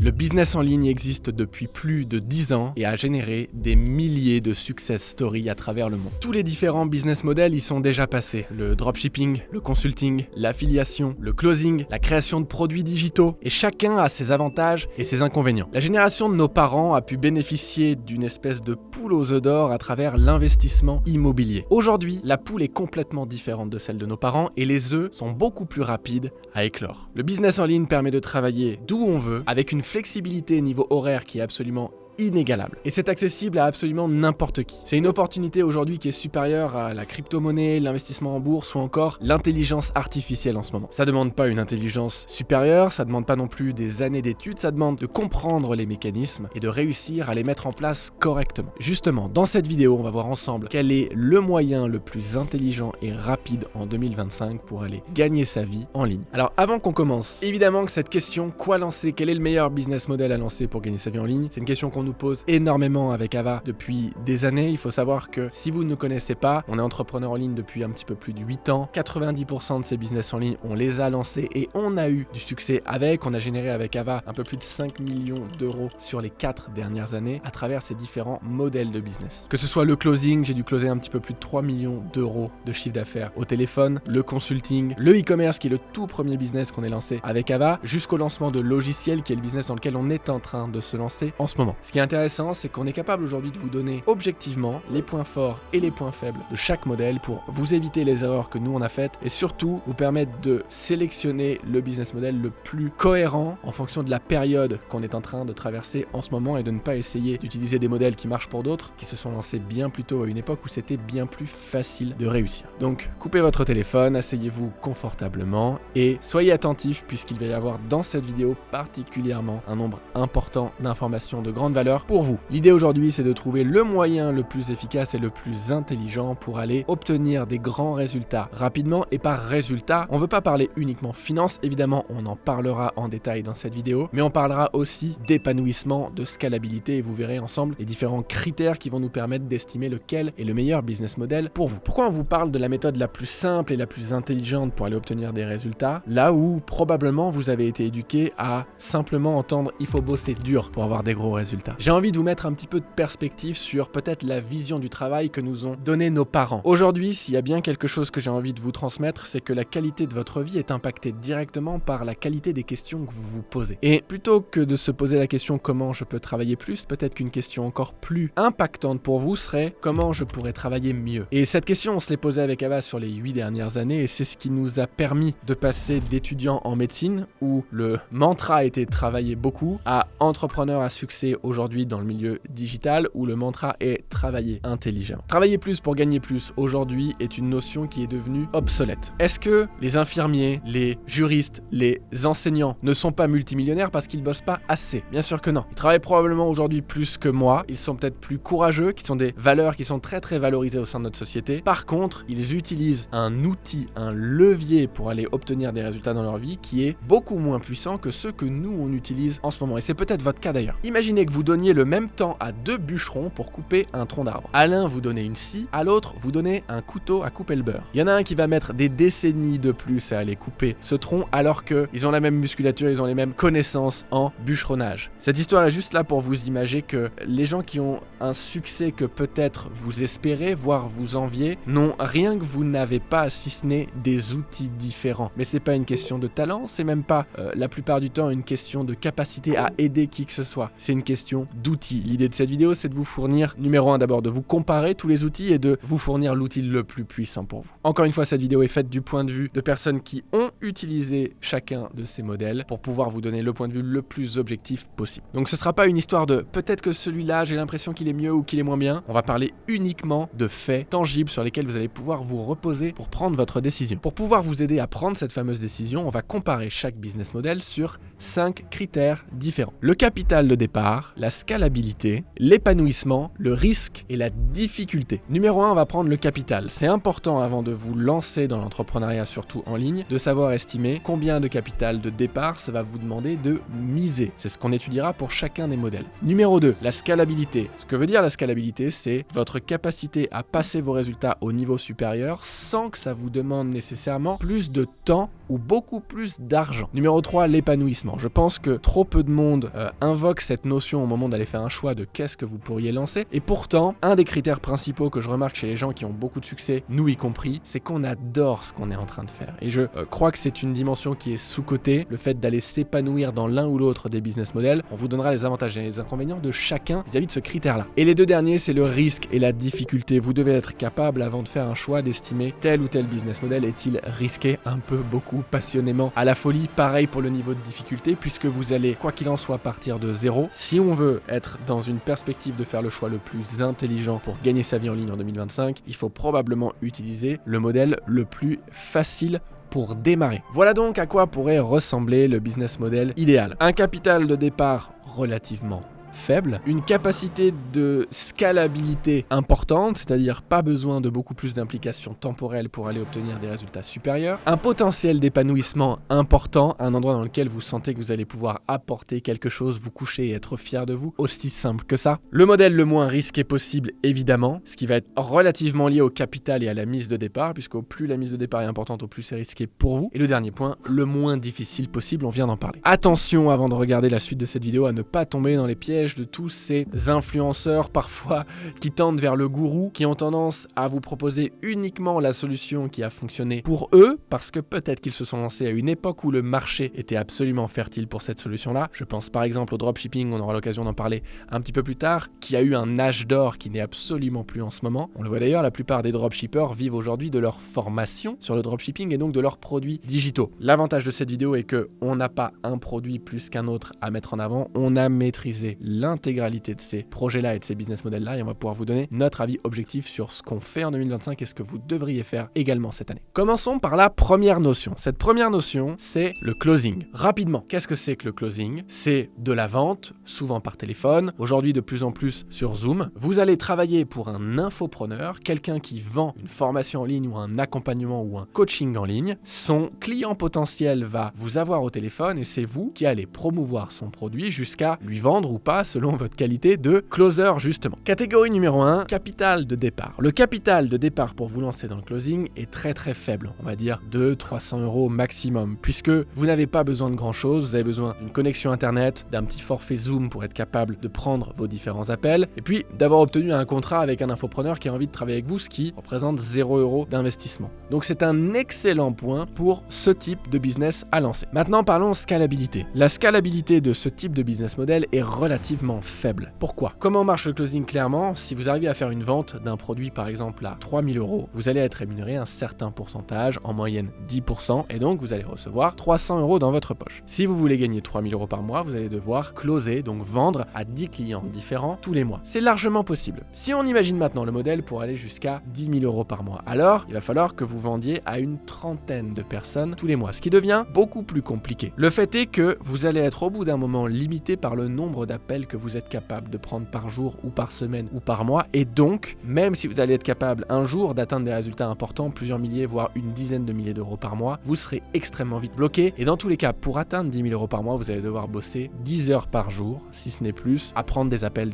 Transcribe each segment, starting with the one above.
Le business en ligne existe depuis plus de 10 ans et a généré des milliers de success stories à travers le monde. Tous les différents business models y sont déjà passés. Le dropshipping, le consulting, l'affiliation, le closing, la création de produits digitaux. Et chacun a ses avantages et ses inconvénients. La génération de nos parents a pu bénéficier d'une espèce de poule aux œufs d'or à travers l'investissement immobilier. Aujourd'hui, la poule est complètement différente de celle de nos parents et les œufs sont beaucoup plus rapides à éclore. Le business en ligne permet de travailler d'où on veut, avec une flexibilité niveau horaire qui est absolument inégalable. Et c'est accessible à absolument n'importe qui. C'est une opportunité aujourd'hui qui est supérieure à la crypto-monnaie, l'investissement en bourse ou encore l'intelligence artificielle en ce moment. Ça demande pas une intelligence supérieure, ça demande pas non plus des années d'études, ça demande de comprendre les mécanismes et de réussir à les mettre en place correctement. Justement, dans cette vidéo, on va voir ensemble quel est le moyen le plus intelligent et rapide en 2025 pour aller gagner sa vie en ligne. Alors avant qu'on commence, évidemment que cette question, quoi lancer, quel est le meilleur business model à lancer pour gagner sa vie en ligne, c'est une question qu'on nous pose énormément avec Ava depuis des années. Il faut savoir que si vous ne nous connaissez pas, on est entrepreneur en ligne depuis un petit peu plus de 8 ans. 90% de ces business en ligne, on les a lancés et on a eu du succès avec. On a généré avec Ava un peu plus de 5 millions d'euros sur les 4 dernières années à travers ces différents modèles de business. Que ce soit le closing, j'ai dû closer un petit peu plus de 3 millions d'euros de chiffre d'affaires au téléphone, le consulting, le e-commerce qui est le tout premier business qu'on ait lancé avec Ava, jusqu'au lancement de logiciels qui est le business dans lequel on est en train de se lancer en ce moment. Ce qui est intéressant, c'est qu'on est capable aujourd'hui de vous donner objectivement les points forts et les points faibles de chaque modèle pour vous éviter les erreurs que nous on a faites et surtout vous permettre de sélectionner le business model le plus cohérent en fonction de la période qu'on est en train de traverser en ce moment et de ne pas essayer d'utiliser des modèles qui marchent pour d'autres, qui se sont lancés bien plus tôt à une époque où c'était bien plus facile de réussir. Donc coupez votre téléphone, asseyez-vous confortablement et soyez attentifs puisqu'il va y avoir dans cette vidéo particulièrement un nombre important d'informations de grande valeur pour vous. L'idée aujourd'hui, c'est de trouver le moyen le plus efficace et le plus intelligent pour aller obtenir des grands résultats rapidement. Et par résultat, on ne veut pas parler uniquement finance, évidemment, on en parlera en détail dans cette vidéo, mais on parlera aussi d'épanouissement, de scalabilité et vous verrez ensemble les différents critères qui vont nous permettre d'estimer lequel est le meilleur business model pour vous. Pourquoi on vous parle de la méthode la plus simple et la plus intelligente pour aller obtenir des résultats, là où probablement vous avez été éduqué à simplement entendre il faut bosser dur pour avoir des gros résultats. J'ai envie de vous mettre un petit peu de perspective sur peut-être la vision du travail que nous ont donné nos parents. Aujourd'hui, s'il y a bien quelque chose que j'ai envie de vous transmettre, c'est que la qualité de votre vie est impactée directement par la qualité des questions que vous vous posez. Et plutôt que de se poser la question comment je peux travailler plus, peut-être qu'une question encore plus impactante pour vous serait comment je pourrais travailler mieux. Et cette question, on se l'est posée avec Ava sur les 8 dernières années et c'est ce qui nous a permis de passer d'étudiants en médecine où le mantra était travailler beaucoup à entrepreneur à succès aujourd'hui dans le milieu digital où le mantra est travailler intelligent. Travailler plus pour gagner plus aujourd'hui est une notion qui est devenue obsolète. Est-ce que les infirmiers, les juristes, les enseignants ne sont pas multimillionnaires parce qu'ils bossent pas assez? Bien sûr que non. Ils travaillent probablement aujourd'hui plus que moi. Ils sont peut-être plus courageux, qui sont des valeurs qui sont très très valorisées au sein de notre société. Par contre, ils utilisent un outil, un levier pour aller obtenir des résultats dans leur vie qui est beaucoup moins puissant que ceux que nous on utilise en ce moment. Et c'est peut-être votre cas d'ailleurs. Imaginez que vous donniez le même temps à 2 bûcherons pour couper un tronc d'arbre. À l'un, vous donnez une scie, à l'autre, vous donnez un couteau à couper le beurre. Il y en a un qui va mettre des décennies de plus à aller couper ce tronc alors qu'ils ont la même musculature, ils ont les mêmes connaissances en bûcheronnage. Cette histoire est juste là pour vous imaginer que les gens qui ont un succès que peut-être vous espérez, voire vous enviez, n'ont rien que vous n'avez pas si ce n'est des outils différents. Mais c'est pas une question de talent, c'est même pas la plupart du temps une question de capacité à aider qui que ce soit. C'est une question d'outils. L'idée de cette vidéo, c'est de vous fournir, numéro 1 d'abord, de vous comparer tous les outils et de vous fournir l'outil le plus puissant pour vous. Encore une fois, cette vidéo est faite du point de vue de personnes qui ont utilisé chacun de ces modèles pour pouvoir vous donner le point de vue le plus objectif possible. Donc ce sera pas une histoire de peut-être que celui-là, j'ai l'impression qu'il est mieux ou qu'il est moins bien. On va parler uniquement de faits tangibles sur lesquels vous allez pouvoir vous reposer pour prendre votre décision. Pour pouvoir vous aider à prendre cette fameuse décision, on va comparer chaque business model sur 5 critères différents. Le capital de départ, la la scalabilité, l'épanouissement, le risque et la difficulté. Numéro 1, on va prendre le capital. C'est important avant de vous lancer dans l'entrepreneuriat, surtout en ligne, de savoir estimer combien de capital de départ ça va vous demander de miser. C'est ce qu'on étudiera pour chacun des modèles. Numéro 2, la scalabilité. Ce que veut dire la scalabilité, c'est votre capacité à passer vos résultats au niveau supérieur sans que ça vous demande nécessairement plus de temps ou beaucoup plus d'argent. Numéro 3, l'épanouissement. Je pense que trop peu de monde invoque cette notion au moment d'aller faire un choix de qu'est-ce que vous pourriez lancer. Et pourtant, un des critères principaux que je remarque chez les gens qui ont beaucoup de succès, nous y compris, c'est qu'on adore ce qu'on est en train de faire. Et je crois que c'est une dimension qui est sous-cotée, le fait d'aller s'épanouir dans l'un ou l'autre des business models. On vous donnera les avantages et les inconvénients de chacun vis-à-vis de ce critère-là. Et les deux derniers, c'est le risque et la difficulté. Vous devez être capable, avant de faire un choix, d'estimer tel ou tel business model est-il risqué un peu, beaucoup, passionnément, à la folie. Pareil pour le niveau de difficulté, puisque vous allez, quoi qu'il en soit, partir de zéro. Si on veut être dans une perspective de faire le choix le plus intelligent pour gagner sa vie en ligne en 2025, il faut probablement utiliser le modèle le plus facile pour démarrer. Voilà donc à quoi pourrait ressembler le business model idéal. Un capital de départ relativement faible, une capacité de scalabilité importante, c'est-à-dire pas besoin de beaucoup plus d'implications temporelles pour aller obtenir des résultats supérieurs, un potentiel d'épanouissement important, un endroit dans lequel vous sentez que vous allez pouvoir apporter quelque chose, vous coucher et être fier de vous, aussi simple que ça. Le modèle le moins risqué possible, évidemment, ce qui va être relativement lié au capital et à la mise de départ, puisqu'au plus la mise de départ est importante, au plus c'est risqué pour vous. Et le dernier point, le moins difficile possible, on vient d'en parler. Attention, avant de regarder la suite de cette vidéo, à ne pas tomber dans les pièges de tous ces influenceurs parfois qui tendent vers le gourou, qui ont tendance à vous proposer uniquement la solution qui a fonctionné pour eux, parce que peut-être qu'ils se sont lancés à une époque où le marché était absolument fertile pour cette solution-là. Je pense par exemple au dropshipping, on aura l'occasion d'en parler un petit peu plus tard, qui a eu un âge d'or qui n'est absolument plus en ce moment. On le voit d'ailleurs, la plupart des dropshippers vivent aujourd'hui de leur formation sur le dropshipping et donc de leurs produits digitaux. L'avantage de cette vidéo est que on n'a pas un produit plus qu'un autre à mettre en avant, on a maîtrisé l'intégralité de ces projets-là et de ces business models-là et on va pouvoir vous donner notre avis objectif sur ce qu'on fait en 2025 et ce que vous devriez faire également cette année. Commençons par la première notion. Cette première notion, c'est le closing. Rapidement, qu'est-ce que c'est que le closing? C'est de la vente, souvent par téléphone, aujourd'hui de plus en plus sur Zoom. Vous allez travailler pour un infopreneur, quelqu'un qui vend une formation en ligne ou un accompagnement ou un coaching en ligne. Son client potentiel va vous avoir au téléphone et c'est vous qui allez promouvoir son produit jusqu'à lui vendre ou pas selon votre qualité de closer justement. Catégorie numéro 1, capital de départ. Le capital de départ pour vous lancer dans le closing est très très faible, on va dire 200-300 € maximum, puisque vous n'avez pas besoin de grand chose, vous avez besoin d'une connexion internet, d'un petit forfait Zoom pour être capable de prendre vos différents appels, et puis d'avoir obtenu un contrat avec un infopreneur qui a envie de travailler avec vous, ce qui représente 0 € d'investissement. Donc c'est un excellent point pour ce type de business à lancer. Maintenant parlons scalabilité. La scalabilité de ce type de business model est relativement faible. Pourquoi? Comment marche le closing clairement? Si vous arrivez à faire une vente d'un produit par exemple à 3 000 €, vous allez être rémunéré un certain pourcentage, en moyenne 10%, et donc vous allez recevoir 300 € dans votre poche. Si vous voulez gagner 3 000 € par mois, vous allez devoir closer, donc vendre à 10 clients différents tous les mois. C'est largement possible. Si on imagine maintenant le modèle pour aller jusqu'à 10 000 € par mois, alors il va falloir que vous vendiez à une trentaine de personnes tous les mois, ce qui devient beaucoup plus compliqué. Le fait est que vous allez être au bout d'un moment limité par le nombre d'appels que vous êtes capable de prendre par jour ou par semaine ou par mois, et donc même si vous allez être capable un jour d'atteindre des résultats importants, plusieurs milliers voire une dizaine de milliers d'euros par mois, vous serez extrêmement vite bloqué, et dans tous les cas pour atteindre 10 000 € par mois, vous allez devoir bosser 10 heures par jour, si ce n'est plus, à prendre des appels.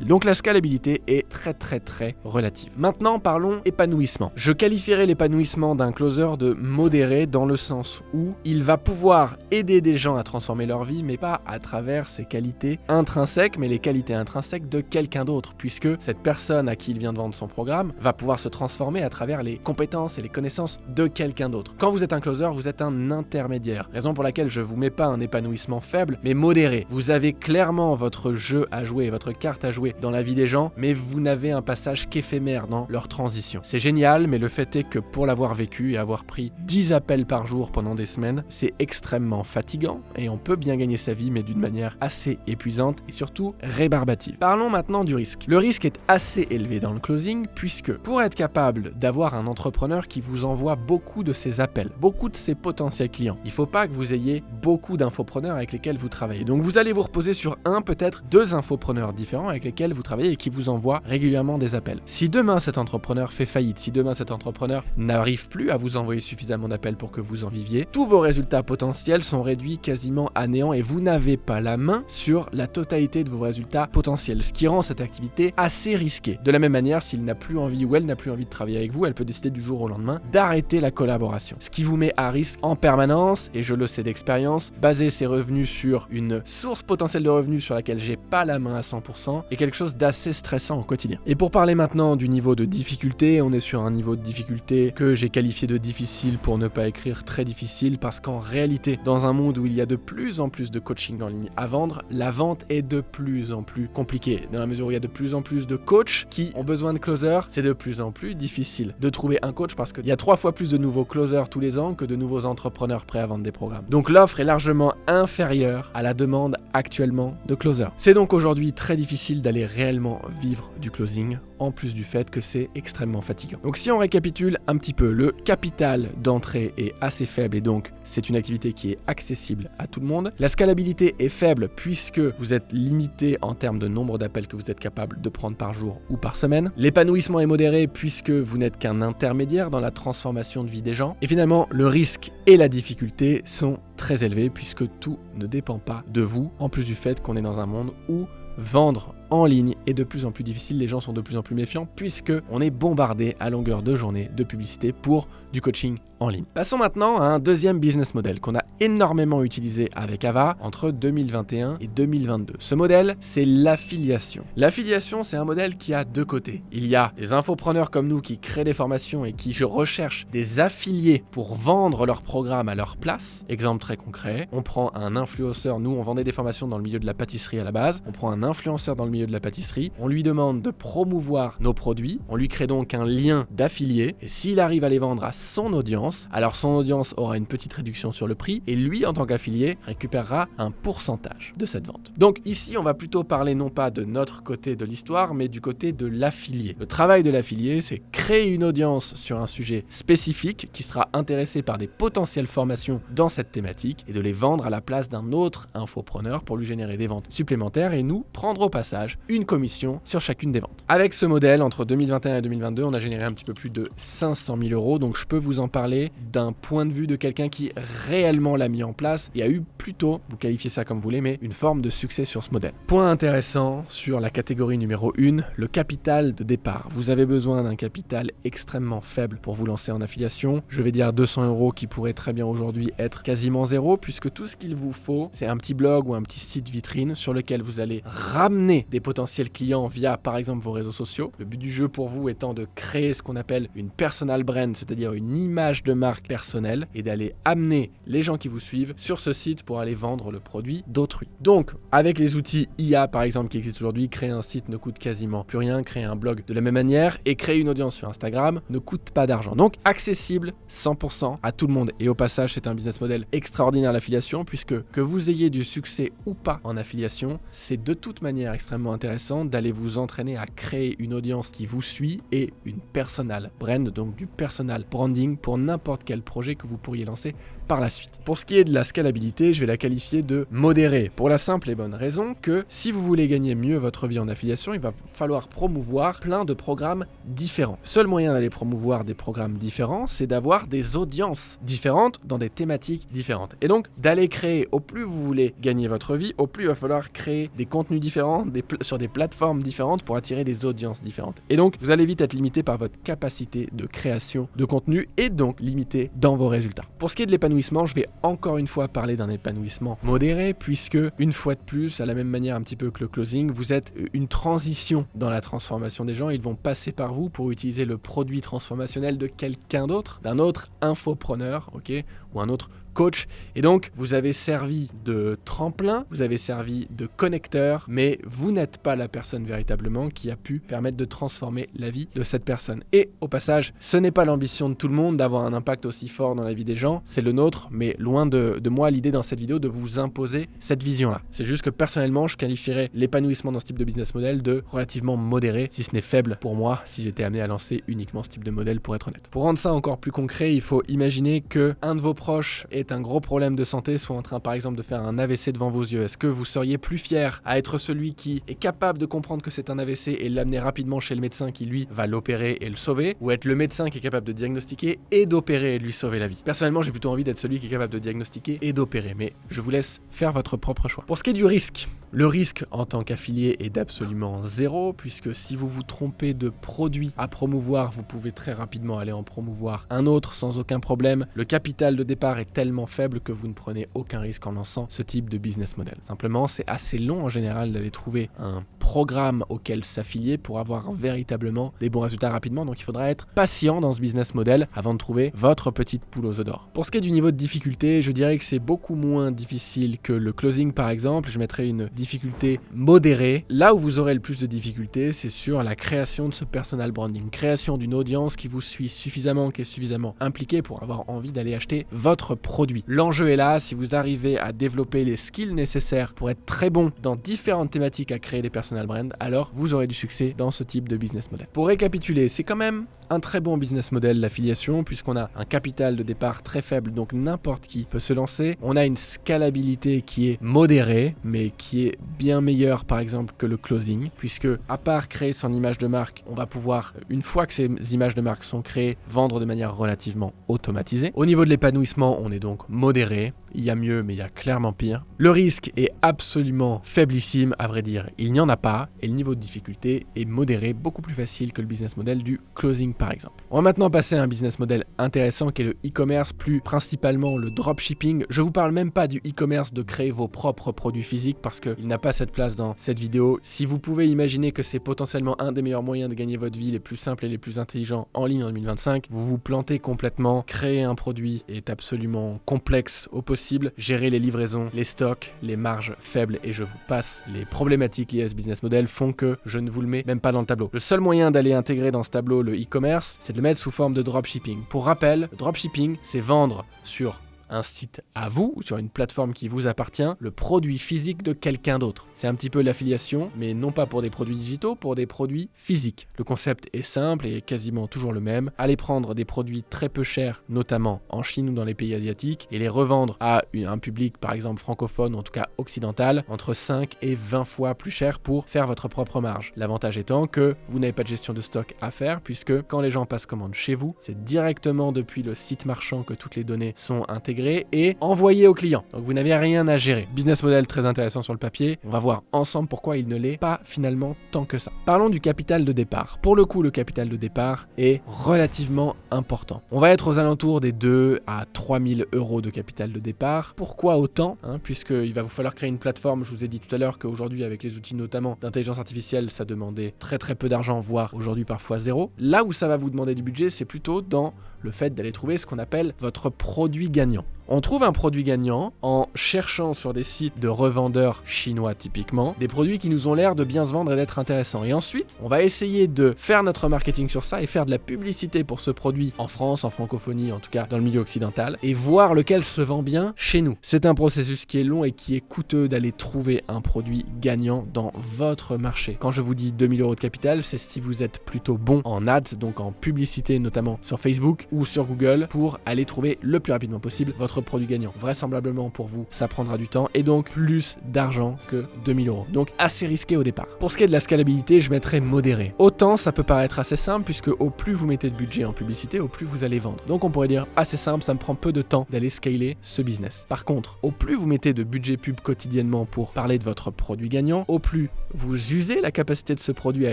Donc la scalabilité est très relative. Maintenant parlons épanouissement. Je qualifierais l'épanouissement d'un closer de modéré dans le sens où il va pouvoir aider des gens à transformer leur vie, mais pas à travers ses qualités intrinsèques, mais les qualités intrinsèques de quelqu'un d'autre, puisque cette personne à qui il vient de vendre son programme va pouvoir se transformer à travers les compétences et les connaissances de quelqu'un d'autre. Quand vous êtes un closer, vous êtes un intermédiaire, raison pour laquelle je vous mets pas un épanouissement faible, mais modéré. Vous avez clairement votre jeu à jouer, votre carte à jouer dans la vie des gens, mais vous n'avez un passage qu'éphémère dans leur transition. C'est génial, mais le fait est que pour l'avoir vécu et avoir pris 10 appels par jour pendant des semaines, c'est extrêmement fatigant, et on peut bien gagner sa vie, mais d'une manière s'avère assez épuisante et surtout rébarbative. Parlons maintenant du risque. Le risque est assez élevé dans le closing puisque pour être capable d'avoir un entrepreneur qui vous envoie beaucoup de ses appels, beaucoup de ses potentiels clients, il ne faut pas que vous ayez beaucoup d'infopreneurs avec lesquels vous travaillez. Donc vous allez vous reposer sur peut-être deux infopreneurs différents avec lesquels vous travaillez et qui vous envoient régulièrement des appels. Si demain cet entrepreneur fait faillite, si demain cet entrepreneur n'arrive plus à vous envoyer suffisamment d'appels pour que vous en viviez, tous vos résultats potentiels sont réduits quasiment à néant et vous n'avez pas la main sur la totalité de vos résultats potentiels, ce qui rend cette activité assez risquée. De la même manière, s'il n'a plus envie ou elle n'a plus envie de travailler avec vous, elle peut décider du jour au lendemain d'arrêter la collaboration. Ce qui vous met à risque en permanence, et je le sais d'expérience, baser ses revenus sur une source potentielle de revenus sur laquelle j'ai pas la main à 100% est quelque chose d'assez stressant au quotidien. Et pour parler maintenant du niveau de difficulté, on est sur un niveau de difficulté que j'ai qualifié de difficile pour ne pas écrire très difficile parce qu'en réalité, dans un monde où il y a de plus en plus de coaching en ligne à vendre, la vente est de plus en plus compliquée. Dans la mesure où il y a de plus en plus de coachs qui ont besoin de closers, c'est de plus en plus difficile de trouver un coach parce qu'il y a 3 fois plus de nouveaux closers tous les ans que de nouveaux entrepreneurs prêts à vendre des programmes. Donc l'offre est largement inférieure à la demande actuellement de closers. C'est donc aujourd'hui très difficile d'aller réellement vivre du closing, en plus du fait que c'est extrêmement fatigant. Donc si on récapitule un petit peu, le capital d'entrée est assez faible et donc c'est une activité qui est accessible à tout le monde. La scalabilité est faible puisque vous êtes limité en termes de nombre d'appels que vous êtes capable de prendre par jour ou par semaine. L'épanouissement est modéré puisque vous n'êtes qu'un intermédiaire dans la transformation de vie des gens. Et finalement, le risque et la difficulté sont très élevés puisque tout ne dépend pas de vous, en plus du fait qu'on est dans un monde où vendre en ligne est de plus en plus difficile, les gens sont de plus en plus méfiants puisque on est bombardé à longueur de journée de publicité pour du coaching en ligne. Passons maintenant à un deuxième business model qu'on a énormément utilisé avec Ava entre 2021 et 2022. Ce modèle, c'est l'affiliation. L'affiliation, c'est un modèle qui a deux côtés. Il y a des infopreneurs comme nous qui créent des formations et qui recherchent des affiliés pour vendre leurs programmes à leur place. Exemple très concret, on prend un influenceur, nous on vendait des formations dans le milieu de la pâtisserie à la base, on prend un influenceur dans le milieu de la pâtisserie, on lui demande de promouvoir nos produits, on lui crée donc un lien d'affilié et s'il arrive à les vendre à son audience, alors son audience aura une petite réduction sur le prix et lui en tant qu'affilié récupérera un pourcentage de cette vente. Donc ici on va plutôt parler non pas de notre côté de l'histoire mais du côté de l'affilié. Le travail de l'affilié, c'est créer une audience sur un sujet spécifique qui sera intéressé par des potentielles formations dans cette thématique et de les vendre à la place d'un autre infopreneur pour lui générer des ventes supplémentaires et nous prendre au passage une commission sur chacune des ventes. Avec ce modèle, entre 2021 et 2022, on a généré un petit peu plus de 500 000 €, donc je peux vous en parler d'un point de vue de quelqu'un qui réellement l'a mis en place et a eu plutôt, vous qualifiez ça comme vous voulez, mais une forme de succès sur ce modèle. Point intéressant sur la catégorie numéro 1, le capital de départ. Vous avez besoin d'un capital extrêmement faible pour vous lancer en affiliation. Je vais dire 200 € qui pourrait très bien aujourd'hui être quasiment zéro puisque tout ce qu'il vous faut, c'est un petit blog ou un petit site vitrine sur lequel vous allez ramener des potentiels clients via par exemple vos réseaux sociaux. Le but du jeu pour vous étant de créer ce qu'on appelle une personal brand, c'est-à-dire une image de marque personnelle et d'aller amener les gens qui vous suivent sur ce site pour aller vendre le produit d'autrui. Donc avec les outils IA par exemple qui existent aujourd'hui, créer un site ne coûte quasiment plus rien, créer un blog de la même manière et créer une audience sur Instagram ne coûte pas d'argent. Donc accessible 100% à tout le monde et au passage c'est un business model extraordinaire l'affiliation puisque que vous ayez du succès ou pas en affiliation, c'est de toute manière extrêmement intéressant d'aller vous entraîner à créer une audience qui vous suit et une personal brand, donc du personal branding pour n'importe quel projet que vous pourriez lancer par la suite. Pour ce qui est de la scalabilité, je vais la qualifier de modérée pour la simple et bonne raison que si vous voulez gagner mieux votre vie en affiliation, il va falloir promouvoir plein de programmes différents. Le seul moyen d'aller promouvoir des programmes différents, c'est d'avoir des audiences différentes dans des thématiques différentes. Et donc d'aller créer, au plus vous voulez gagner votre vie, au plus il va falloir créer des contenus différents sur des plateformes différentes pour attirer des audiences différentes. Et donc vous allez vite être limité par votre capacité de création de contenu et donc limité dans vos résultats. Pour ce qui est de l'épanouissement, je vais encore une fois parler d'un épanouissement modéré puisque une fois de plus, à la même manière un petit peu que le closing, vous êtes une transition dans la transformation des gens. Ils vont passer par vous pour utiliser le produit transformationnel de quelqu'un d'autre, d'un autre infopreneur, ok, ou un autre coach. Et donc, vous avez servi de tremplin, vous avez servi de connecteur, mais vous n'êtes pas la personne véritablement qui a pu permettre de transformer la vie de cette personne. Et au passage, ce n'est pas l'ambition de tout le monde d'avoir un impact aussi fort dans la vie des gens, c'est le nôtre, mais loin de moi l'idée dans cette vidéo de vous imposer cette vision-là. C'est juste que personnellement, je qualifierais l'épanouissement dans ce type de business model de relativement modéré, si ce n'est faible pour moi, si j'étais amené à lancer uniquement ce type de modèle pour être honnête. Pour rendre ça encore plus concret, il faut imaginer que un de vos proches ait un gros problème de santé, soit en train par exemple de faire un AVC devant vos yeux. Est-ce que vous seriez plus fier à être celui qui est capable de comprendre que c'est un AVC et l'amener rapidement chez le médecin qui lui va l'opérer et le sauver, ou être le médecin qui est capable de diagnostiquer et d'opérer et de lui sauver la vie? Personnellement, j'ai plutôt envie d'être celui qui est capable de diagnostiquer et d'opérer, mais je vous laisse faire votre propre choix. Pour ce qui est du risque, le risque en tant qu'affilié est d'absolument zéro, puisque si vous vous trompez de produit à promouvoir, vous pouvez très rapidement aller en promouvoir un autre sans aucun problème. Le capital de départ est tellement faible que vous ne prenez aucun risque en lançant ce type de business model. Simplement, c'est assez long en général d'aller trouver un programme auquel s'affilier pour avoir véritablement des bons résultats rapidement. Donc il faudra être patient dans ce business model avant de trouver votre petite poule aux œufs d'or. Pour ce qui est du niveau de difficulté, je dirais que c'est beaucoup moins difficile que le closing par exemple. Je mettrais une difficulté modérée. Là où vous aurez le plus de difficultés, c'est sur la création de ce personal branding, création d'une audience qui vous suit suffisamment, qui est suffisamment impliquée pour avoir envie d'aller acheter votre produit. L'enjeu est là, si vous arrivez à développer les skills nécessaires pour être très bon dans différentes thématiques à créer des personal brands, alors vous aurez du succès dans ce type de business model. Pour récapituler, c'est quand même un très bon business model l'affiliation, puisqu'on a un capital de départ très faible, donc n'importe qui peut se lancer. On a une scalabilité qui est modérée, mais qui est bien meilleure par exemple que le closing, puisque à part créer son image de marque, on va pouvoir, une fois que ces images de marque sont créées, vendre de manière relativement automatisée. Au niveau de l'épanouissement, on est donc modéré. Il y a mieux, mais il y a clairement pire. Le risque est absolument faiblissime, à vrai dire. Il n'y en a pas, et le niveau de difficulté est modéré, beaucoup plus facile que le business model du closing par exemple. On va maintenant passer à un business model intéressant qui est le e-commerce, plus principalement le dropshipping. Je vous parle même pas du e-commerce de créer vos propres produits physiques parce qu'il n'a pas cette place dans cette vidéo. Si vous pouvez imaginer que c'est potentiellement un des meilleurs moyens de gagner votre vie, les plus simples et les plus intelligents en ligne en 2025, vous vous plantez complètement. Créer un produit est absolument complexe au possible. Gérer les livraisons, les stocks, les marges faibles et je vous passe. Les problématiques liées à ce business model font que je ne vous le mets même pas dans le tableau. Le seul moyen d'aller intégrer dans ce tableau le e-commerce, c'est de le mettre sous forme de dropshipping. Pour rappel, le dropshipping, c'est vendre sur un site à vous ou sur une plateforme qui vous appartient, le produit physique de quelqu'un d'autre. C'est un petit peu l'affiliation, mais non pas pour des produits digitaux, pour des produits physiques. Le concept est simple et quasiment toujours le même. Allez prendre des produits très peu chers, notamment en Chine ou dans les pays asiatiques, et les revendre à un public par exemple francophone, ou en tout cas occidental, entre 5 et 20 fois plus cher pour faire votre propre marge. L'avantage étant que vous n'avez pas de gestion de stock à faire, puisque quand les gens passent commande chez vous, c'est directement depuis le site marchand que toutes les données sont intégrées et envoyé au client. Donc vous n'avez rien à gérer. Business model très intéressant sur le papier. On va voir ensemble pourquoi il ne l'est pas finalement tant que ça. Parlons du capital de départ. Pour le coup, le capital de départ est relativement important. On va être aux alentours des 2 à 3 000 euros de capital de départ. Pourquoi autant puisqu'il va vous falloir créer une plateforme. Je vous ai dit tout à l'heure qu'aujourd'hui, avec les outils notamment d'intelligence artificielle, ça demandait très très peu d'argent, voire aujourd'hui parfois zéro. Là où ça va vous demander du budget, c'est plutôt dans le fait d'aller trouver ce qu'on appelle votre produit gagnant. On trouve un produit gagnant en cherchant sur des sites de revendeurs chinois typiquement, des produits qui nous ont l'air de bien se vendre et d'être intéressants. Et ensuite, on va essayer de faire notre marketing sur ça et faire de la publicité pour ce produit en France, en francophonie, en tout cas dans le milieu occidental, et voir lequel se vend bien chez nous. C'est un processus qui est long et qui est coûteux d'aller trouver un produit gagnant dans votre marché. Quand je vous dis 2 000 euros de capital, c'est si vous êtes plutôt bon en ads, donc en publicité notamment sur Facebook ou sur Google, pour aller trouver le plus rapidement possible votre produit gagnant. Vraisemblablement pour vous, ça prendra du temps et donc plus d'argent que 2 000 euros. Donc assez risqué au départ. Pour ce qui est de la scalabilité, je mettrais modéré. Autant ça peut paraître assez simple puisque au plus vous mettez de budget en publicité, au plus vous allez vendre. Donc on pourrait dire assez simple, ça me prend peu de temps d'aller scaler ce business. Par contre, au plus vous mettez de budget pub quotidiennement pour parler de votre produit gagnant, au plus vous usez la capacité de ce produit à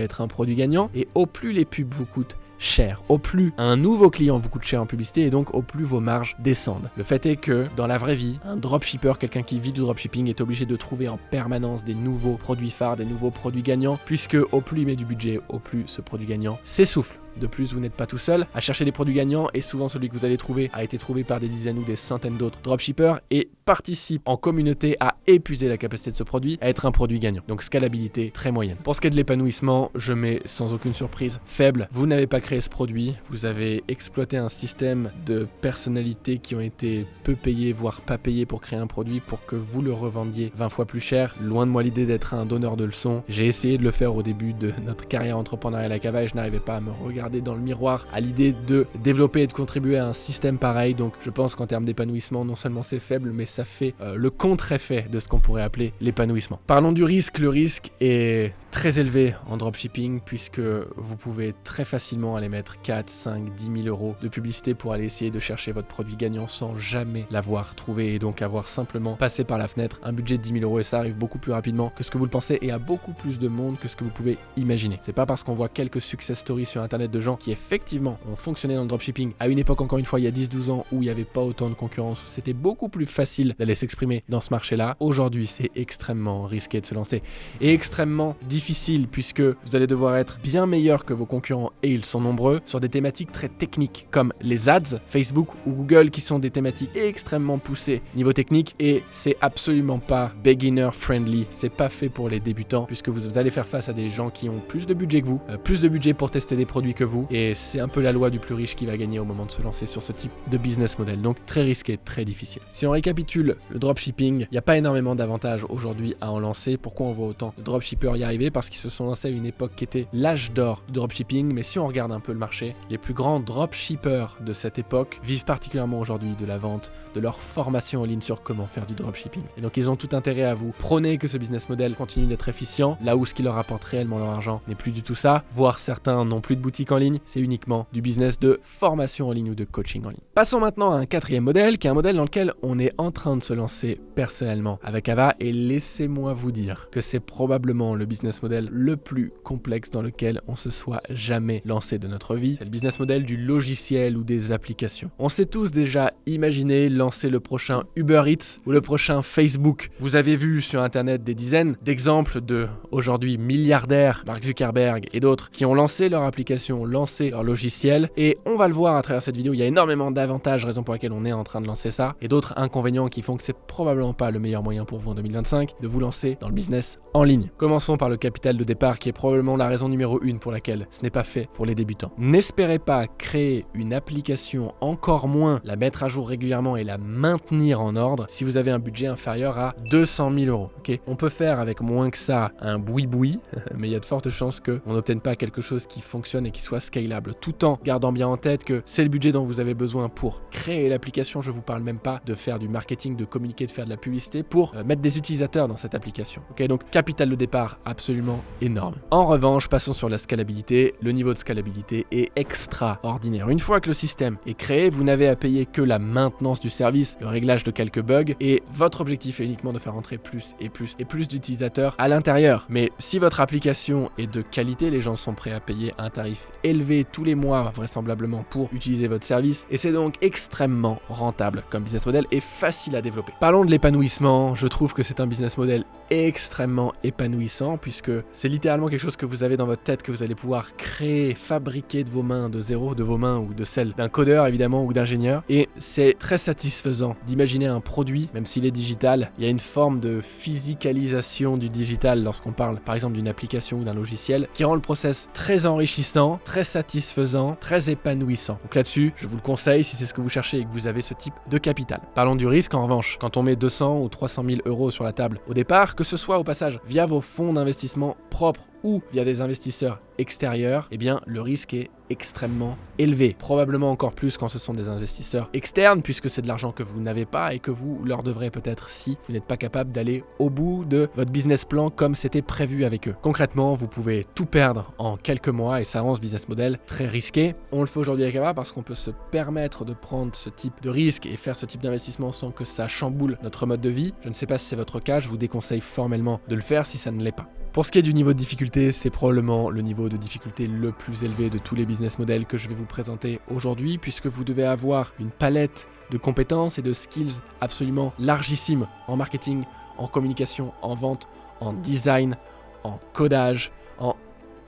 être un produit gagnant et au plus les pubs vous coûtent cher. Au plus un nouveau client vous coûte cher en publicité et donc au plus vos marges descendent. Le fait est que dans la vraie vie, un dropshipper, quelqu'un qui vit du dropshipping est obligé de trouver en permanence des nouveaux produits phares, des nouveaux produits gagnants puisque au plus il met du budget, au plus ce produit gagnant s'essouffle. De plus, vous n'êtes pas tout seul à chercher des produits gagnants et souvent celui que vous allez trouver a été trouvé par des dizaines ou des centaines d'autres dropshippers et participe en communauté à épuiser la capacité de ce produit à être un produit gagnant. Donc scalabilité très moyenne. Pour ce qui est de l'épanouissement, je mets sans aucune surprise faible. Vous n'avez pas créé ce produit, vous avez exploité un système de personnalités qui ont été peu payées, voire pas payées pour créer un produit pour que vous le revendiez 20 fois plus cher. Loin de moi l'idée d'être un donneur de leçons. J'ai essayé de le faire au début de notre carrière entrepreneuriale à Kava et je n'arrivais pas à me regarder dans le miroir à l'idée de développer et de contribuer à un système pareil. Donc je pense qu'en termes d'épanouissement, non seulement c'est faible, mais ça fait le contre-effet de ce qu'on pourrait appeler l'épanouissement. Parlons du risque. Le risque est très élevé en dropshipping puisque vous pouvez très facilement aller mettre 4, 5, 10 000 euros de publicité pour aller essayer de chercher votre produit gagnant sans jamais l'avoir trouvé et donc avoir simplement passé par la fenêtre un budget de 10 000 euros et ça arrive beaucoup plus rapidement que ce que vous le pensez et à beaucoup plus de monde que ce que vous pouvez imaginer. C'est pas parce qu'on voit quelques success stories sur internet de gens qui effectivement ont fonctionné dans le dropshipping à une époque encore une fois il y a 10-12 ans où il n'y avait pas autant de concurrence, où c'était beaucoup plus facile d'aller s'exprimer dans ce marché-là. Aujourd'hui c'est extrêmement risqué de se lancer et extrêmement difficile puisque vous allez devoir être bien meilleur que vos concurrents et ils sont nombreux sur des thématiques très techniques comme les ads, Facebook ou Google qui sont des thématiques extrêmement poussées niveau technique et c'est absolument pas beginner friendly, c'est pas fait pour les débutants puisque vous allez faire face à des gens qui ont plus de budget que vous, plus de budget pour tester des produits que vous et c'est un peu la loi du plus riche qui va gagner au moment de se lancer sur ce type de business model, donc très risqué, très difficile. Si on récapitule le dropshipping, il n'y a pas énormément d'avantages aujourd'hui à en lancer. Pourquoi on voit autant de dropshippers y arriver? Parce qu'ils se sont lancés à une époque qui était l'âge d'or du dropshipping, mais si on regarde un peu le marché, les plus grands dropshippers de cette époque vivent particulièrement aujourd'hui de la vente, de leur formation en ligne sur comment faire du dropshipping. Et donc ils ont tout intérêt à vous prôner que ce business model continue d'être efficient, là où ce qui leur rapporte réellement leur argent n'est plus du tout ça, voire certains n'ont plus de boutique en ligne, c'est uniquement du business de formation en ligne ou de coaching en ligne. Passons maintenant à un quatrième modèle, qui est un modèle dans lequel on est en train de se lancer personnellement avec Ava, et laissez-moi vous dire que c'est probablement le business model le plus complexe dans lequel on se soit jamais lancé de notre vie. C'est le business model du logiciel ou des applications. On s'est tous déjà imaginé lancer le prochain Uber Eats ou le prochain Facebook. Vous avez vu sur internet des dizaines d'exemples de aujourd'hui milliardaires, Mark Zuckerberg et d'autres, qui ont lancé leur application, lancé leur logiciel, et on va le voir à travers cette vidéo, il y a énormément d'avantages, raison pour laquelle on est en train de lancer ça, et d'autres inconvénients qui font que c'est probablement pas le meilleur moyen pour vous en 2025 de vous lancer dans le business en ligne. Commençons par le capital de départ qui est probablement la raison numéro 1 pour laquelle ce n'est pas fait pour les débutants. N'espérez pas créer une application, encore moins la mettre à jour régulièrement et la maintenir en ordre si vous avez un budget inférieur à 200 000 euros. Okay, on peut faire avec moins que ça un boui-boui, mais il y a de fortes chances qu'on n'obtienne pas quelque chose qui fonctionne et qui soit scalable, tout en gardant bien en tête que c'est le budget dont vous avez besoin pour créer l'application. Je vous parle même pas de faire du marketing, de communiquer, de faire de la publicité pour mettre des utilisateurs dans cette application. Ok, donc capital de départ absolument énorme. En revanche, passons sur la scalabilité. Le niveau de scalabilité est extraordinaire. Une fois que le système est créé, vous n'avez à payer que la maintenance du service, le réglage de quelques bugs, et votre objectif est uniquement de faire entrer plus et plus d'utilisateurs à l'intérieur. Mais si votre application est de qualité, les gens sont prêts à payer un tarif élevé tous les mois vraisemblablement pour utiliser votre service, et c'est donc extrêmement rentable comme business model et facile à développer. Parlons de l'épanouissement. Je trouve que c'est un business model extrêmement épanouissant puisque c'est littéralement quelque chose que vous avez dans votre tête, que vous allez pouvoir créer, fabriquer de vos mains, de zéro, de vos mains ou de celles d'un codeur évidemment ou d'ingénieur, et c'est très satisfaisant d'imaginer un produit, même s'il est digital. Il y a une forme de physicalisation du digital lorsqu'on parle par exemple d'une application ou d'un logiciel qui rend le process très enrichissant, très satisfaisant, très épanouissant. Donc là-dessus, je vous le conseille si c'est ce que vous cherchez et que vous avez ce type de capital. Parlons du risque en revanche. Quand on met 200 ou 300 000 euros sur la table au départ, que ce soit au passage via vos fonds d'investissement propres ou via des investisseurs extérieurs, eh bien le risque est extrêmement élevé. Probablement encore plus quand ce sont des investisseurs externes puisque c'est de l'argent que vous n'avez pas et que vous leur devrez peut-être si vous n'êtes pas capable d'aller au bout de votre business plan comme c'était prévu avec eux. Concrètement, vous pouvez tout perdre en quelques mois et ça rend ce business model très risqué. On le fait aujourd'hui avec Ava parce qu'on peut se permettre de prendre ce type de risque et faire ce type d'investissement sans que ça chamboule notre mode de vie. Je ne sais pas si c'est votre cas, je vous déconseille formellement de le faire si ça ne l'est pas. Pour ce qui est du niveau de difficulté, c'est probablement le niveau de difficulté le plus élevé de tous les business models que je vais vous présenter aujourd'hui, puisque vous devez avoir une palette de compétences et de skills absolument largissime en marketing, en communication, en vente, en design, en codage, en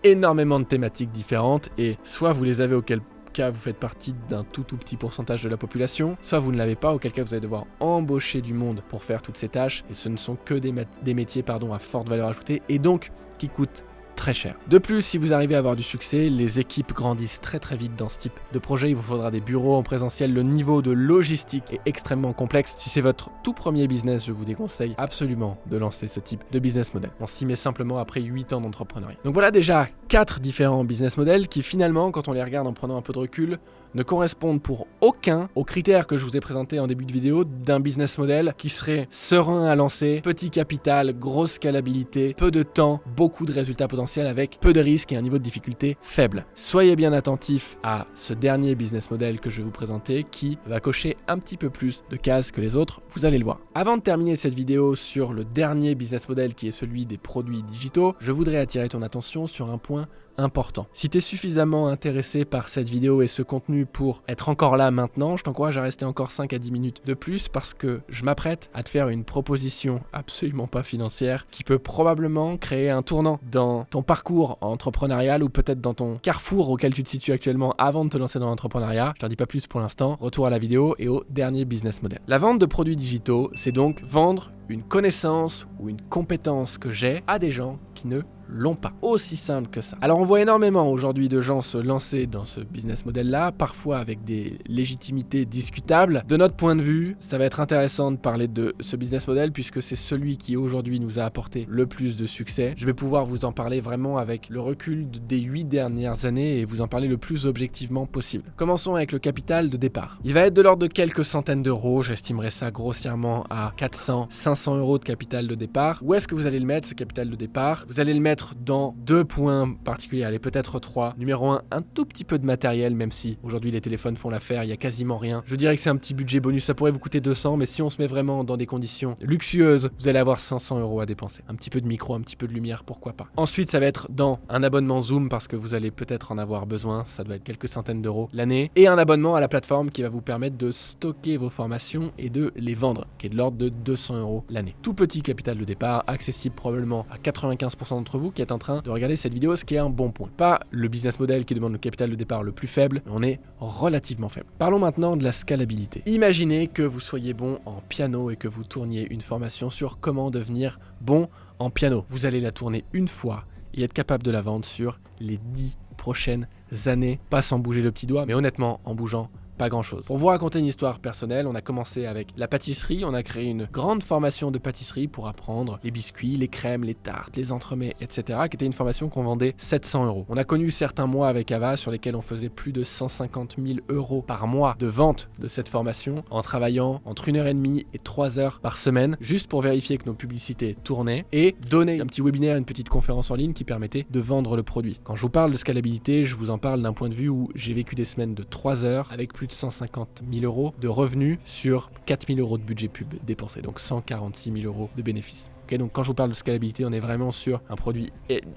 énormément de thématiques différentes et soit vous les avez auquel cas vous faites partie d'un tout petit pourcentage de la population, soit vous ne l'avez pas, auquel cas vous allez devoir embaucher du monde pour faire toutes ces tâches et ce ne sont que des métiers à forte valeur ajoutée et donc qui coûtent très cher. De plus, si vous arrivez à avoir du succès, les équipes grandissent très vite dans ce type de projet. Il vous faudra des bureaux en présentiel. Le niveau de logistique est extrêmement complexe. Si c'est votre tout premier business, je vous déconseille absolument de lancer ce type de business model. On s'y met simplement après 8 ans d'entrepreneuriat. Donc voilà déjà 4 différents business models qui finalement, quand on les regarde en prenant un peu de recul, ne correspondent pour aucun aux critères que je vous ai présentés en début de vidéo d'un business model qui serait serein à lancer, petit capital, grosse scalabilité, peu de temps, beaucoup de résultats potentiels avec peu de risques et un niveau de difficulté faible. Soyez bien attentifs à ce dernier business model que je vais vous présenter qui va cocher un petit peu plus de cases que les autres, vous allez le voir. Avant de terminer cette vidéo sur le dernier business model qui est celui des produits digitaux, je voudrais attirer ton attention sur un point important. Si tu es suffisamment intéressé par cette vidéo et ce contenu pour être encore là maintenant, je t'encourage à rester encore 5 à 10 minutes de plus parce que je m'apprête à te faire une proposition absolument pas financière qui peut probablement créer un tournant dans ton parcours entrepreneurial ou peut-être dans ton carrefour auquel tu te situes actuellement avant de te lancer dans l'entrepreneuriat. Je t'en dis pas plus pour l'instant. Retour à la vidéo et au dernier business model. La vente de produits digitaux, c'est donc vendre une connaissance ou une compétence que j'ai à des gens qui ne l'ont pas. Aussi simple que ça. Alors on voit énormément aujourd'hui de gens se lancer dans ce business model-là, parfois avec des légitimités discutables. De notre point de vue, ça va être intéressant de parler de ce business model puisque c'est celui qui aujourd'hui nous a apporté le plus de succès. Je vais pouvoir vous en parler vraiment avec le recul des 8 dernières années et vous en parler le plus objectivement possible. Commençons avec le capital de départ. Il va être de l'ordre de quelques centaines d'euros, j'estimerais ça grossièrement à 400, 500 euros de capital de départ. Où est-ce que vous allez le mettre, ce capital de départ? Vous allez le mettre dans 2 points particuliers, allez peut-être 3. Numéro 1, un tout petit peu de matériel, même si aujourd'hui les téléphones font l'affaire, il n'y a quasiment rien. Je dirais que c'est un petit budget bonus, ça pourrait vous coûter 200, mais si on se met vraiment dans des conditions luxueuses, vous allez avoir 500 euros à dépenser. Un petit peu de micro, un petit peu de lumière, pourquoi pas. Ensuite, ça va être dans un abonnement Zoom, parce que vous allez peut-être en avoir besoin, ça doit être quelques centaines d'euros l'année, et un abonnement à la plateforme qui va vous permettre de stocker vos formations et de les vendre, qui est de l'ordre de 200 euros l'année. Tout petit capital de départ, accessible probablement à 95% d'entre vous qui êtes en train de regarder cette vidéo, ce qui est un bon point. Pas le business model qui demande le capital de départ le plus faible, mais on est relativement faible. Parlons maintenant de la scalabilité. Imaginez que vous soyez bon en piano et que vous tourniez une formation sur comment devenir bon en piano. Vous allez la tourner une fois et être capable de la vendre sur les 10 prochaines années, pas sans bouger le petit doigt, mais honnêtement en bougeant pas grand chose. Pour vous raconter une histoire personnelle, on a commencé avec la pâtisserie, on a créé une grande formation de pâtisserie pour apprendre les biscuits, les crèmes, les tartes, les entremets, etc. qui était une formation qu'on vendait 700 euros. On a connu certains mois avec Ava sur lesquels on faisait plus de 150 000 euros par mois de vente de cette formation en travaillant entre 1h30 et 3 heures par semaine juste pour vérifier que nos publicités tournaient et donner un petit webinaire, une petite conférence en ligne qui permettait de vendre le produit. Quand je vous parle de scalabilité, je vous en parle d'un point de vue où j'ai vécu des semaines de 3 heures avec plus de 150 000 euros de revenus sur 4 000 euros de budget pub dépensé, donc 146 000 euros de bénéfices. Okay, donc quand je vous parle de scalabilité, on est vraiment sur un produit,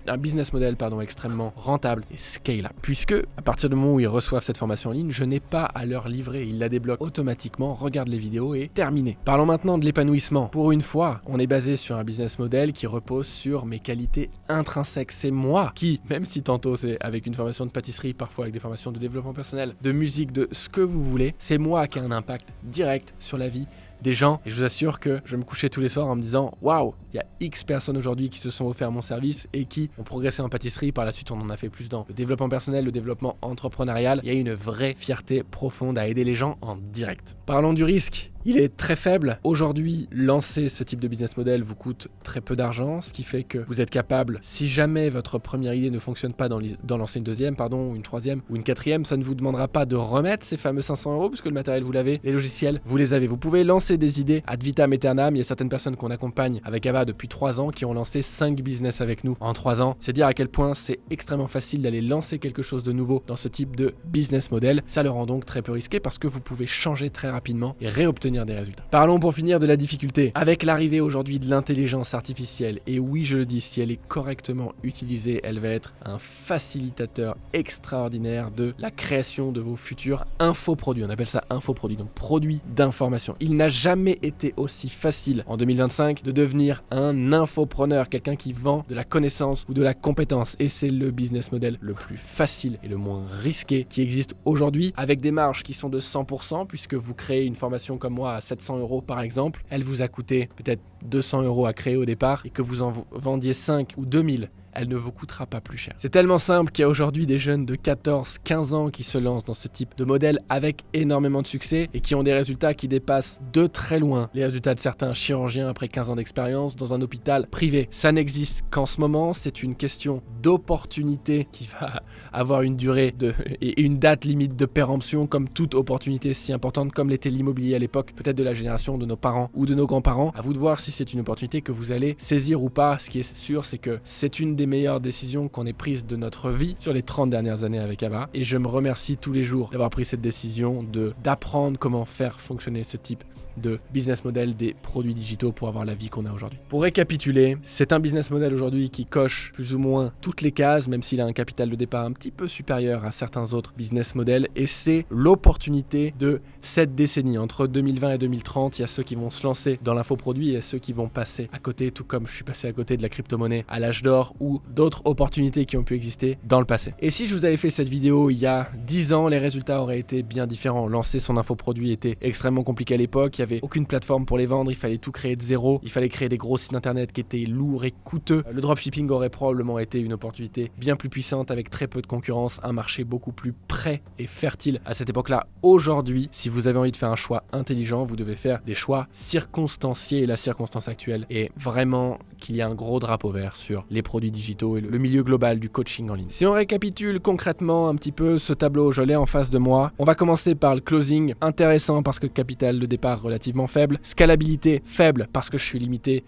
un business model extrêmement rentable et scalable. Puisque à partir du moment où ils reçoivent cette formation en ligne, je n'ai pas à leur livrer, ils la débloquent automatiquement, regardent les vidéos et terminé. Parlons maintenant de l'épanouissement. Pour une fois, on est basé sur un business model qui repose sur mes qualités intrinsèques. C'est moi qui, même si tantôt c'est avec une formation de pâtisserie, parfois avec des formations de développement personnel, de musique, de ce que vous voulez, c'est moi qui ai un impact direct sur la vie des gens et je vous assure que je me couchais tous les soirs en me disant waouh, il y a X personnes aujourd'hui qui se sont offert mon service et qui ont progressé en pâtisserie. Par la suite, on en a fait plus dans le développement personnel, le développement entrepreneurial. Il y a une vraie fierté profonde à aider les gens en direct. Parlons du risque. Il est très faible. Aujourd'hui, lancer ce type de business model vous coûte très peu d'argent, ce qui fait que vous êtes capable, si jamais votre première idée ne fonctionne pas dans lancer une deuxième, ou une troisième ou une quatrième, ça ne vous demandera pas de remettre ces fameux 500 euros puisque le matériel vous l'avez, les logiciels vous les avez. Vous pouvez lancer des idées ad vitam aeternam. Il y a certaines personnes qu'on accompagne avec Ava depuis 3 ans qui ont lancé 5 business avec nous en 3 ans. C'est dire à quel point c'est extrêmement facile d'aller lancer quelque chose de nouveau dans ce type de business model. Ça le rend donc très peu risqué parce que vous pouvez changer très rapidement et réobtenir d'obtenir des résultats. Parlons pour finir de la difficulté. Avec l'arrivée aujourd'hui de l'intelligence artificielle, et oui je le dis, si elle est correctement utilisée, elle va être un facilitateur extraordinaire de la création de vos futurs infoproduits. On appelle ça infoproduits, donc produits d'information. Il n'a jamais été aussi facile en 2025 de devenir un infopreneur, quelqu'un qui vend de la connaissance ou de la compétence. Et c'est le business model le plus facile et le moins risqué qui existe aujourd'hui, avec des marges qui sont de 100%, puisque vous créez une formation comme moi à 700 € par exemple, elle vous a coûté peut-être 200 € à créer au départ, et que vous en vendiez 5 ou 2000, elle ne vous coûtera pas plus cher. C'est tellement simple qu'il y a aujourd'hui des jeunes de 14-15 ans qui se lancent dans ce type de modèle avec énormément de succès et qui ont des résultats qui dépassent de très loin les résultats de certains chirurgiens après 15 ans d'expérience dans un hôpital privé. Ça n'existe qu'en ce moment, c'est une question d'opportunité qui va avoir une durée et une date limite de péremption, comme toute opportunité si importante comme l'était l'immobilier à l'époque, peut-être de la génération de nos parents ou de nos grands-parents. À vous de voir si c'est une opportunité que vous allez saisir ou pas. Ce qui est sûr, c'est que c'est une des meilleures décisions qu'on ait prises de notre vie sur les 30 dernières années avec Ava, et je me remercie tous les jours d'avoir pris cette décision d'apprendre comment faire fonctionner ce type de business model des produits digitaux pour avoir la vie qu'on a aujourd'hui. Pour récapituler, c'est un business model aujourd'hui qui coche plus ou moins toutes les cases, même s'il a un capital de départ un petit peu supérieur à certains autres business models, et c'est l'opportunité de cette décennie. Entre 2020 et 2030, il y a ceux qui vont se lancer dans l'infoproduit et il y a ceux qui vont passer à côté, tout comme je suis passé à côté de la crypto-monnaie à l'âge d'or ou d'autres opportunités qui ont pu exister dans le passé. Et si je vous avais fait cette vidéo il y a 10 ans, les résultats auraient été bien différents. Lancer son infoproduit était extrêmement compliqué à l'époque. Il n'y avait aucune plateforme pour les vendre, il fallait tout créer de zéro, il fallait créer des gros sites internet qui étaient lourds et coûteux. Le dropshipping aurait probablement été une opportunité bien plus puissante avec très peu de concurrence, un marché beaucoup plus prêt et fertile à cette époque-là. Aujourd'hui, si vous avez envie de faire un choix intelligent, vous devez faire des choix circonstanciés, et la circonstance actuelle est vraiment qu'il y a un gros drapeau vert sur les produits digitaux et le milieu global du coaching en ligne. Si on récapitule concrètement un petit peu ce tableau, je l'ai en face de moi. On va commencer par le closing, intéressant parce que capital de départ relativement faible, scalabilité faible parce que je suis limité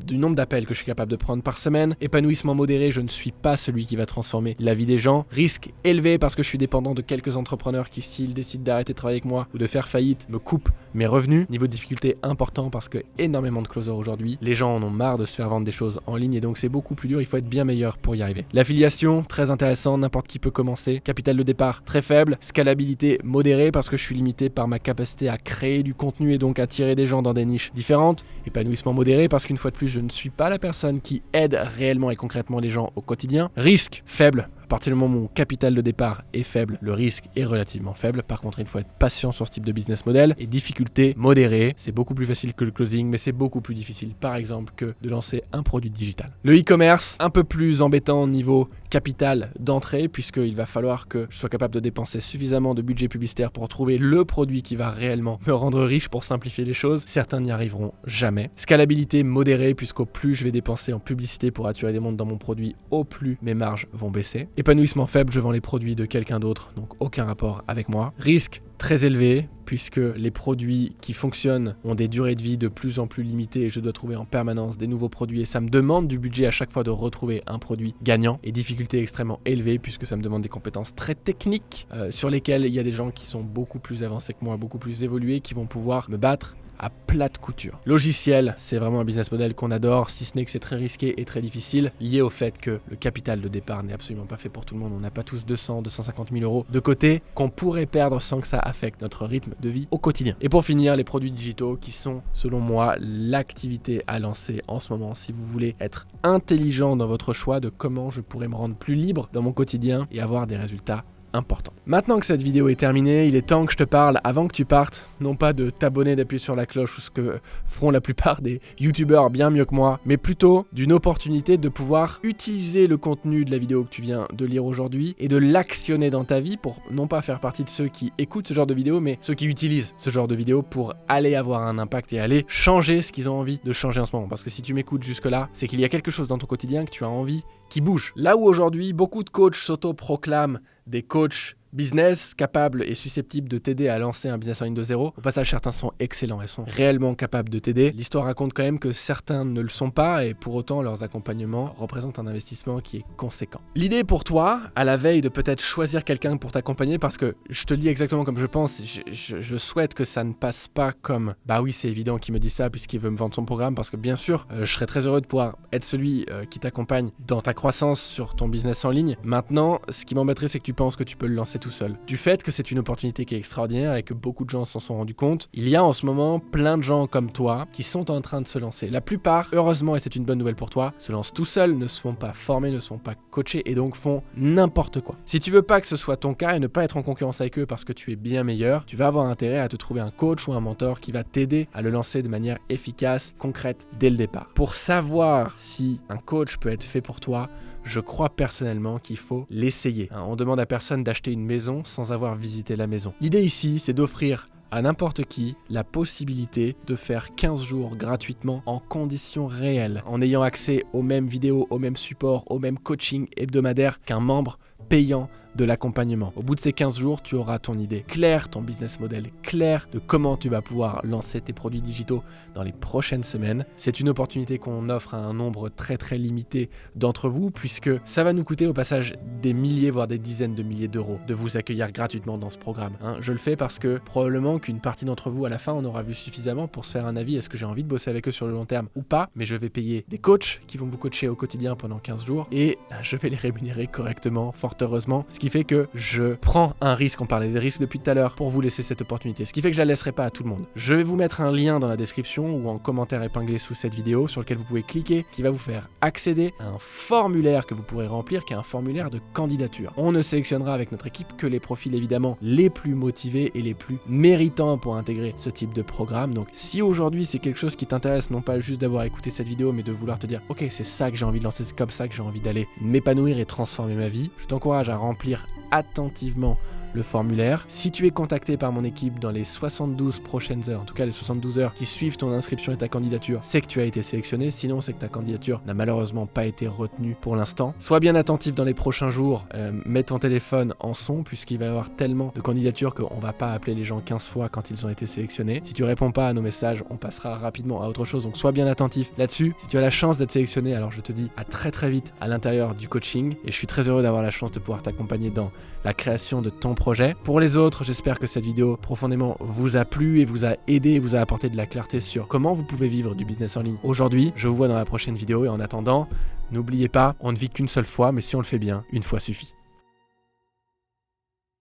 du nombre d'appels que je suis capable de prendre par semaine, épanouissement modéré, je ne suis pas celui qui va transformer la vie des gens, risque élevé parce que je suis dépendant de quelques entrepreneurs qui, s'ils décident d'arrêter de travailler avec moi ou de faire faillite, me coupent mes revenus, niveau de difficulté important parce que énormément de closers aujourd'hui, les gens en ont marre de se faire vendre des choses en ligne et donc c'est beaucoup plus dur, il faut être bien meilleur pour y arriver. L'affiliation, très intéressant, n'importe qui peut commencer, capital de départ très faible, scalabilité modérée parce que je suis limité par ma capacité à créer du contenu et donc à attirer des gens dans des niches différentes, épanouissement modéré parce qu'une fois de plus je ne suis pas la personne qui aide réellement et concrètement les gens au quotidien. Risque faible. À partir du moment où mon capital de départ est faible, le risque est relativement faible. Par contre, il faut être patient sur ce type de business model. Et difficulté modérée, c'est beaucoup plus facile que le closing, mais c'est beaucoup plus difficile, par exemple, que de lancer un produit digital. Le e-commerce, un peu plus embêtant au niveau capital d'entrée, puisqu'il va falloir que je sois capable de dépenser suffisamment de budget publicitaire pour trouver le produit qui va réellement me rendre riche pour simplifier les choses. Certains n'y arriveront jamais. Scalabilité modérée, puisqu'au plus je vais dépenser en publicité pour attirer des mondes dans mon produit, au plus mes marges vont baisser. Épanouissement faible, je vends les produits de quelqu'un d'autre, donc aucun rapport avec moi. Risque très élevé, puisque les produits qui fonctionnent ont des durées de vie de plus en plus limitées et je dois trouver en permanence des nouveaux produits et ça me demande du budget à chaque fois de retrouver un produit gagnant, et difficulté extrêmement élevée puisque ça me demande des compétences très techniques sur lesquelles il y a des gens qui sont beaucoup plus avancés que moi, beaucoup plus évolués, qui vont pouvoir me battre à plate couture. Logiciel, c'est vraiment un business model qu'on adore, si ce n'est que c'est très risqué et très difficile, lié au fait que le capital de départ n'est absolument pas fait pour tout le monde. On n'a pas tous 200, 250 000 euros de côté qu'on pourrait perdre sans que ça affecte notre rythme de vie au quotidien. Et pour finir, les produits digitaux qui sont, selon moi, l'activité à lancer en ce moment si vous voulez être intelligent dans votre choix de comment je pourrais me rendre plus libre dans mon quotidien et avoir des résultats important. Maintenant que cette vidéo est terminée, il est temps que je te parle, avant que tu partes, non pas de t'abonner, d'appuyer sur la cloche ou ce que feront la plupart des youtubeurs bien mieux que moi, mais plutôt d'une opportunité de pouvoir utiliser le contenu de la vidéo que tu viens de lire aujourd'hui et de l'actionner dans ta vie pour non pas faire partie de ceux qui écoutent ce genre de vidéo, mais ceux qui utilisent ce genre de vidéo pour aller avoir un impact et aller changer ce qu'ils ont envie de changer en ce moment. Parce que si tu m'écoutes jusque-là, c'est qu'il y a quelque chose dans ton quotidien que tu as envie qui bouge. Là où aujourd'hui, beaucoup de coachs s'auto-proclament des coachs business capables et susceptibles de t'aider à lancer un business en ligne de zéro. Au passage, certains sont excellents et sont réellement capables de t'aider. L'histoire raconte quand même que certains ne le sont pas et pour autant leurs accompagnements représentent un investissement qui est conséquent. L'idée pour toi, à la veille de peut-être choisir quelqu'un pour t'accompagner, parce que je te le dis exactement comme je pense, je souhaite que ça ne passe pas comme « bah oui, c'est évident qu'il me dit ça puisqu'il veut me vendre son programme », parce que bien sûr, je serais très heureux de pouvoir être celui qui t'accompagne dans ta croissance sur ton business en ligne. Maintenant, ce qui m'embêterait, c'est que tu penses que tu peux le lancer tout seul. Du fait que c'est une opportunité qui est extraordinaire et que beaucoup de gens s'en sont rendus compte, il y a en ce moment plein de gens comme toi qui sont en train de se lancer. La plupart, heureusement, et c'est une bonne nouvelle pour toi, se lancent tout seuls, ne se font pas former, ne se font pas coacher et donc font n'importe quoi. Si tu veux pas que ce soit ton cas et ne pas être en concurrence avec eux parce que tu es bien meilleur, tu vas avoir intérêt à te trouver un coach ou un mentor qui va t'aider à le lancer de manière efficace, concrète dès le départ. Pour savoir si un coach peut être fait pour toi, je crois personnellement qu'il faut l'essayer. On demande à personne d'acheter une maison sans avoir visité la maison. L'idée ici, c'est d'offrir à n'importe qui la possibilité de faire 15 jours gratuitement en conditions réelles, en ayant accès aux mêmes vidéos, aux mêmes supports, aux mêmes coachings hebdomadaires qu'un membre payant de l'accompagnement. Au bout de ces 15 jours, tu auras ton idée claire, ton business model clair de comment tu vas pouvoir lancer tes produits digitaux dans les prochaines semaines. C'est une opportunité qu'on offre à un nombre très très limité d'entre vous puisque ça va nous coûter au passage des milliers voire des dizaines de milliers d'euros de vous accueillir gratuitement dans ce programme. Je le fais parce que probablement qu'une partie d'entre vous à la fin en aura vu suffisamment pour se faire un avis, est-ce que j'ai envie de bosser avec eux sur le long terme ou pas, mais je vais payer des coachs qui vont vous coacher au quotidien pendant 15 jours et je vais les rémunérer correctement, fort heureusement. Ce qui fait que je prends un risque, on parlait des risques depuis tout à l'heure, pour vous laisser cette opportunité. Ce qui fait que je la laisserai pas à tout le monde. Je vais vous mettre un lien dans la description ou en commentaire épinglé sous cette vidéo sur lequel vous pouvez cliquer, qui va vous faire accéder à un formulaire que vous pourrez remplir, qui est un formulaire de candidature. On ne sélectionnera avec notre équipe que les profils évidemment les plus motivés et les plus méritants pour intégrer ce type de programme. Donc si aujourd'hui c'est quelque chose qui t'intéresse, non pas juste d'avoir écouté cette vidéo, mais de vouloir te dire ok, c'est ça que j'ai envie de lancer, c'est comme ça que j'ai envie d'aller m'épanouir et transformer ma vie, je t'encourage à remplir attentivement le formulaire. Si tu es contacté par mon équipe dans les 72 prochaines heures, en tout cas les 72 heures qui suivent ton inscription et ta candidature, c'est que tu as été sélectionné, sinon c'est que ta candidature n'a malheureusement pas été retenue pour l'instant. Sois bien attentif dans les prochains jours, mets ton téléphone en son puisqu'il va y avoir tellement de candidatures qu'on va pas appeler les gens 15 fois quand ils ont été sélectionnés. Si tu réponds pas à nos messages, on passera rapidement à autre chose, donc sois bien attentif là-dessus. Si tu as la chance d'être sélectionné, alors je te dis à très très vite à l'intérieur du coaching et je suis très heureux d'avoir la chance de pouvoir t'accompagner dans la création de ton projet. Pour les autres, j'espère que cette vidéo profondément vous a plu et vous a aidé et vous a apporté de la clarté sur comment vous pouvez vivre du business en ligne aujourd'hui. Je vous vois dans la prochaine vidéo et en attendant, n'oubliez pas, on ne vit qu'une seule fois, mais si on le fait bien, une fois suffit.